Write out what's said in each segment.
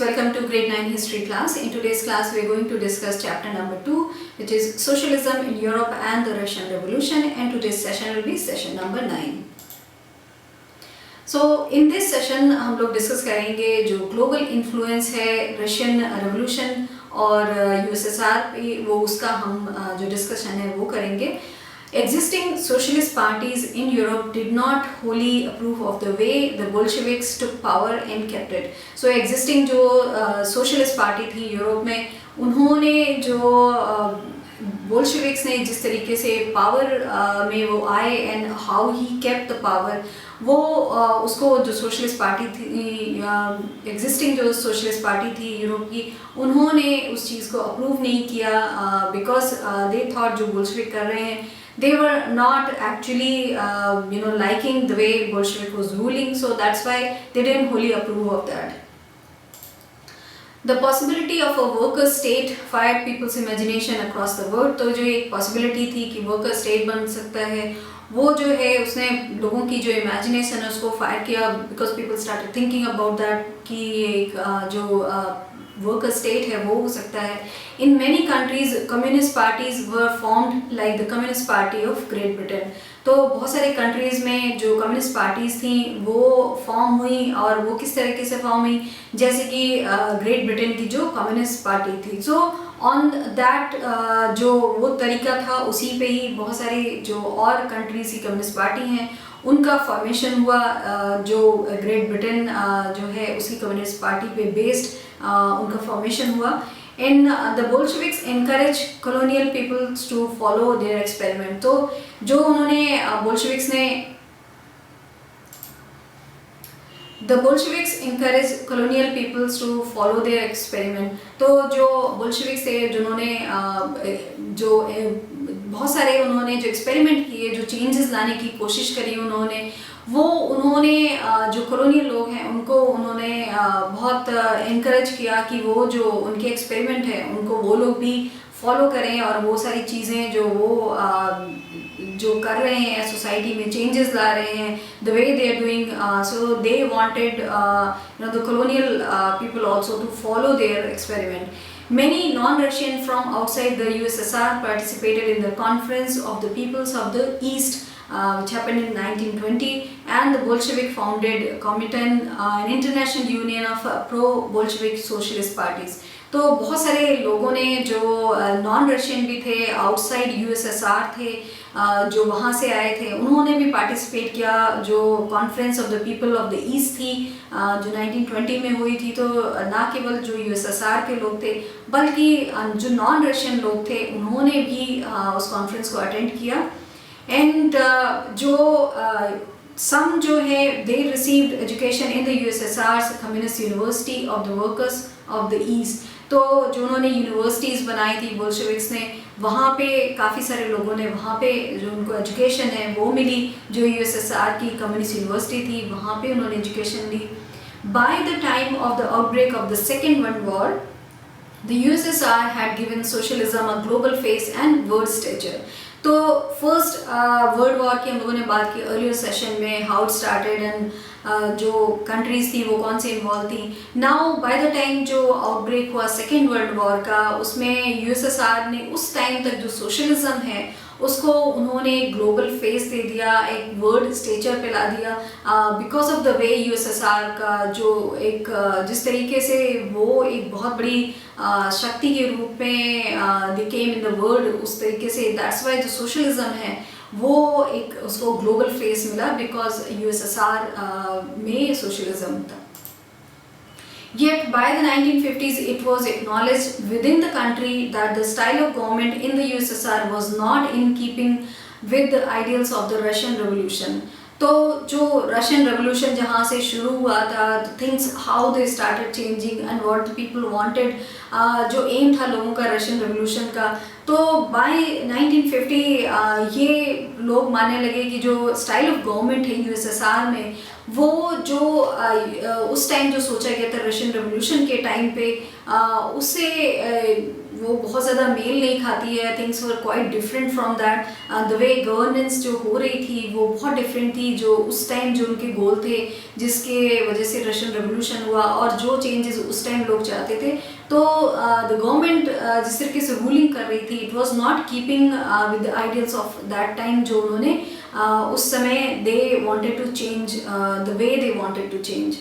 welcome to grade 9 history class. In today's class, we are going to discuss chapter number 2, which is Socialism in Europe and the Russian Revolution, and today's session will be session number 9. So, in this session, हम लोग discuss करेंगे जो global influence है Russian Revolution और USSR पे, वो उसका हम जो discussion है वो करेंगे. Existing socialist parties in Europe did not wholly approve of the way the Bolsheviks took power and kept it. So existing जो socialist party थी यूरोप में, उन्होंने जो Bolsheviks ने जिस तरीके से power में वो आए and how he kept the power, वो उसको जो socialist party थी, existing जो socialist party थी यूरोप की, उन्होंने उस चीज़ को approve नहीं किया because they thought जो Bolshevik कर रहे हैं, they were not actually liking the way Bolshevik was ruling, so that's why they didn't wholly approve of that. The possibility of a worker state fired people's imagination across the world. तो जो एक possibility थी कि worker state बन सकता है, वो जो है उसने लोगों की जो imagination है उसको fire किया because people started thinking about that कि एक जो worker state है वो हो सकता है. In many countries, communist parties were formed like the Communist Party of Great Britain. तो बहुत सारे countries में जो communist parties थी वो form हुई, और वो किस तरीके से form हुई, जैसे कि Great Britain की जो communist party थी. So on that जो वो तरीका था उसी पे ही बहुत सारे जो और countries की communist party हैं उनका फॉर्मेशन हुआ. जो ग्रेट ब्रिटेन जो है उसकी कम्युनिस्ट पार्टी पे बेस्ड उनका फॉर्मेशन हुआ. And the Bolsheviks encourage colonial peoples to follow their experiment. तो जो उन्होंने बोल्शेविक्स ने The Bolsheviks encouraged colonial peoples to follow their experiment. तो जो Bolsheviks थे जिन्होंने जो बहुत सारे उन्होंने जो एक्सपेरिमेंट किए, जो चेंजेस लाने की कोशिश करी उन्होंने जो कॉलोनियल लोग हैं उनको उन्होंने बहुत इनकरेज किया कि वो जो उनके एक्सपेरिमेंट है उनको वो लोग भी फॉलो करें, और वो सारी चीज़ें जो वो जो कर रहे हैं सोसाइटी में चेंजेस ला रहे हैं, the way they are doing, so they wanted the colonial people also to follow their experiment. Many non-Russian from outside the USSR participated in the Conference of the Peoples of the East, which happened in 1920, and the Bolshevik founded Komitan, an international union of pro-Bolshevik socialist parties. तो बहुत सारे लोगों ने जो non Russian भी थे, outside USSR थे, जो वहाँ से आए थे, उन्होंने भी पार्टिसिपेट किया. जो conference of the people of the east थी जो 1920 में हुई थी, तो ना केवल जो यूएसएसआर के लोग थे बल्कि जो नॉन रशियन लोग थे उन्होंने भी उस कॉन्फ्रेंस को अटेंड किया. एंड जो some जो है they received education in the USSR's Communist University of the Workers of the East. तो जो उन्होंने यूनिवर्सिटीज़ बनाई थी बोल्शेविक्स ने, वहाँ पे काफ़ी सारे लोगों ने वहाँ पे जो उनको एजुकेशन है वो मिली. जो यूएसएसआर की कम्युनिस्ट यूनिवर्सिटी थी वहाँ पे उन्होंने एजुकेशन ली. By the time of the outbreak of the Second World War, the USSR had given socialism a global face and world stature. तो फर्स्ट वर्ल्ड वॉर की हम लोगों ने बात की अर्लियर सेशन में, हाउ इट स्टार्टेड एंड जो countries थी वो कौन से इन्वॉल्व थी. नाउ बाय द टाइम जो आउटब्रेक हुआ सेकेंड वर्ल्ड वॉर का, उसमें यूएसएसआर ने उस टाइम तक जो सोशलिज्म है उसको उन्होंने ग्लोबल फेस दे दिया, एक वर्ल्ड स्टेचर पे ला दिया, because of the way USSR का जो एक जिस तरीके से वो एक बहुत बड़ी शक्ति के रूप में दे केम इन द वर्ल्ड, उस तरीके से दैट्स वाई जो सोशलिज्म है वो एक उसको ग्लोबल फेस मिला बिकॉज यूएसएसआर में सोशलिज्म था. Yet by the 1950s it was acknowledged within the country that the style of government in the USSR was not in keeping with the ideals of the Russian Revolution. तो जो Russian revolution जहाँ से शुरू हुआ था, things how they started changing and what the people wanted, जो M था लोगों का रशियन रेवोल्यूशन का, तो तो बाय 1950 ये लोग मानने लगे कि जो स्टाइल ऑफ गवर्नमेंट है यूएसएसआर में, वो जो उस टाइम जो सोचा गया था रशियन रेवोल्यूशन के टाइम पे, उससे वो बहुत ज़्यादा मेल नहीं खाती है। Things were quite different from that. The way governance जो हो रही थी वो बहुत डिफरेंट थी, जो उस टाइम जो उनके गोल थे जिसके वजह से रशियन रेवोल्यूशन हुआ, और जो चेंजेस उस टाइम लोग चाहते थे। तो द गवर्नमेंट जिस तरीके से रूलिंग कर रही थी, it was not keeping with the ideals of that time, जो उन्होंने उस समय they wanted to change the way they wanted to change.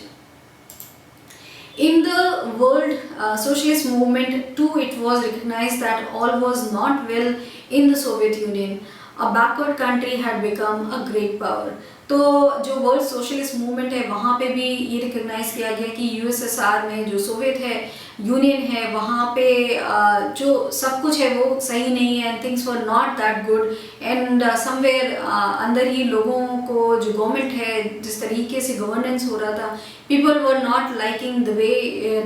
In the world socialist movement too, it was recognized that all was not well in the Soviet Union. A backward country had become a great power. तो जो world socialist movement है वहाँ पे भी ये recognise किया गया कि यूएसएसआर में जो सोवियत है यूनियन है, वहाँ पे जो सब कुछ है वो सही नहीं है, and things were not that good, and somewhere अंदर ही लोगों को जो गवर्नमेंट है जिस तरीके से गवर्नेंस हो रहा था, people were not liking the way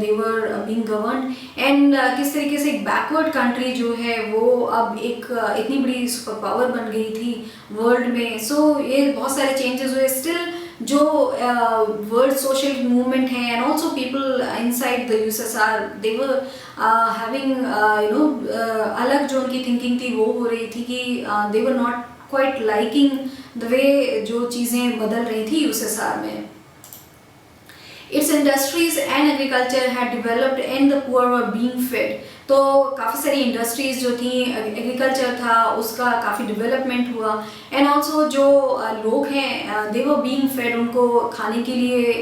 they were being governed, and किस तरीके से एक बैकवर्ड कंट्री जो है वो अब एक इतनी बड़ी सुपर पावर बन गई थी वर्ल्ड में। सो ये बहुत सारे चेंजेस हुए। स्टिल जो वर्ल्ड सोशल मूवमेंट है and also people inside the USSR, they were having अलग जो उनकी थिंकिंग थी वो हो रही थी कि they were not quite liking the way जो चीज़ें बदल रही थी यूएसएसआर में। Its industries and agriculture had developed and the poor were being fed. तो काफ़ी सारी इंडस्ट्रीज जो थी, एग्रीकल्चर था, उसका काफ़ी डेवलपमेंट हुआ, एंड ऑल्सो जो लोग हैं दे वर बीइंग फेड, उनको खाने के लिए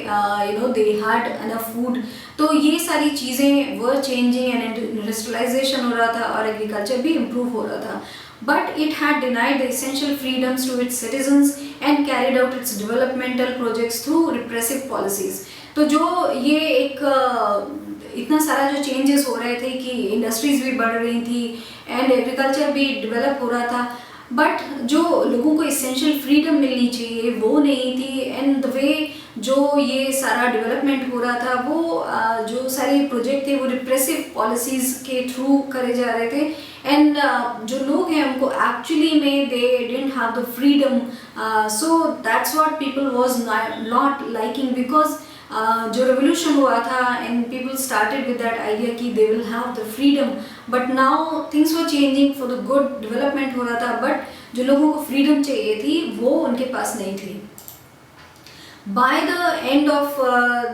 दे हैड एनफ फूड। तो ये सारी चीज़ें वर चेंजिंग एंड इंडस्ट्रियलाइजेशन हो रहा था और एग्रीकल्चर भी इम्प्रूव हो रहा था। But it had denied the essential freedoms to its citizens and carried out its developmental projects through repressive policies. तो जो ये एक इतना सारा जो चेंजेस हो रहे थे कि इंडस्ट्रीज भी बढ़ रही थी एंड एग्रीकल्चर भी डेवलप हो रहा था, बट जो लोगों को इसेंशियल फ्रीडम मिलनी चाहिए वो नहीं थी, एंड द वे जो ये सारा डेवलपमेंट हो रहा था वो जो सारे प्रोजेक्ट थे वो रिप्रेसिव पॉलिसीज़ के थ्रू करे जा रहे थे, एंड जो लोग हैं उनको एक्चुअली में they didn't have the freedom. So that's what people was not liking, because जो रेवोल्यूशन हुआ था and people started with that idea कि they will have the freedom, but now things were changing for the good, development हो रहा था, but जो लोगों को फ्रीडम चाहिए थी वो उनके पास नहीं थी। By the end of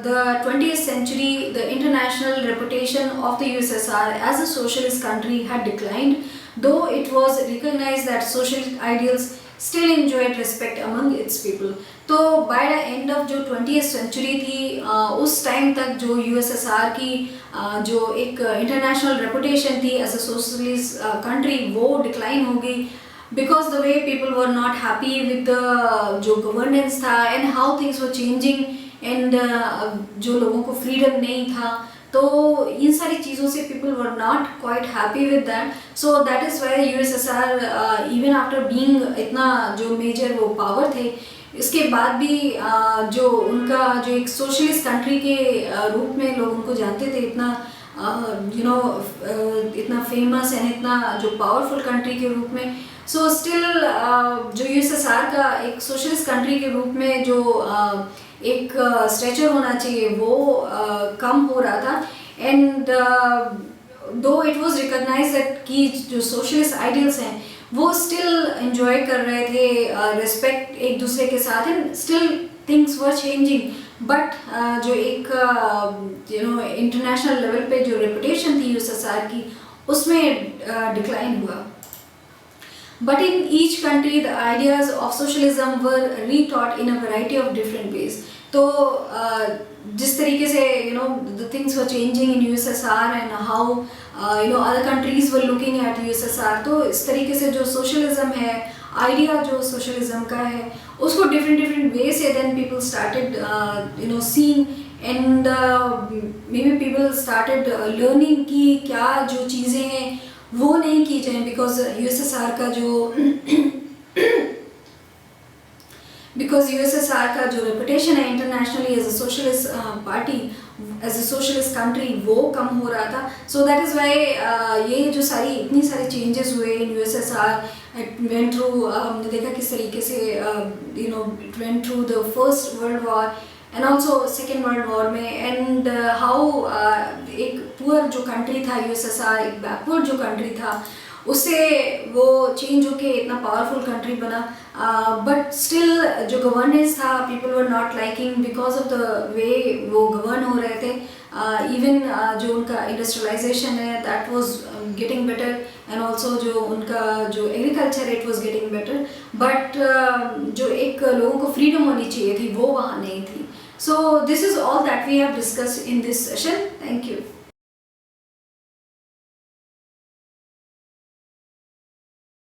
the 20th century, the international reputation of the USSR as a socialist country had declined, though it was recognized that socialist ideals still enjoyed respect among its people. तो by the end of जो 20th century थी, उस time तक जो USSR की जो एक international reputation थी as a socialist country वो decline हो गई, because the way people were not happy with the जो governance था and how things were changing, and जो लोगों को freedom नहीं था, तो इन सारी चीज़ों से people were not quite happy with that. So that is why USSR even after being इतना जो major वो power थे, इसके बाद भी जो उनका जो एक सोशलिस्ट कंट्री के रूप में लोग उनको जानते थे, इतना इतना फेमस एंड इतना जो पावरफुल कंट्री के रूप में, सो स्टिल जो यूएसएसआर का एक सोशलिस्ट कंट्री के रूप में जो एक स्ट्रेचर होना चाहिए वो कम हो रहा था, एंड दो इट वाज रिकॉग्नाइज्ड दैट कि जो सोशलिस्ट आइडियल्स हैं वो स्टिल एंजॉय कर रहे थे रिस्पेक्ट एक दूसरे के साथ, and still things were changing, but जो एक इंटरनेशनल लेवल पे जो रेपुटेशन थी यूएसएसआर की उसमें डिक्लाइन हुआ। But in each country, the ideas of socialism were retaught in a variety of different ways. तो जिस तरीके से the things were changing in USSR and how other countries were looking at USSR, तो इस तरीके से जो socialism है, idea जो socialism का है, उसको different way से then people started seeing, and maybe people started learning कि क्या जो चीज़ें हैं वो नहीं की जाए, बिकॉज यूएसएसआर का जो रेपुटेशन है internationally as a socialist party as a socialist country वो कम हो रहा था. सो दैट इज़ वाई ये जो इतनी सारी चेंजेस हुए इन USSR. इट वेंट थ्रू, हमने देखा किस तरीके से it went through the first world war and also second world war में. एंड हाउ एक पुअर जो कंट्री था USSR, एक बैकवर्ड जो कंट्री था, उससे वो चेंज होके इतना पावरफुल कंट्री बना. बट स्टिल जो गवर्नेंस था, people were not liking because of the way वो गवर्न हो रहे थे. इवन जो उनका इंडस्ट्रियलाइजेशन है that was getting better, and also जो उनका जो agriculture it was getting better. But जो एक लोगों को फ्रीडम होनी चाहिए थी वो वहाँ नहीं थी. So this is all that we have discussed in this session. Thank you.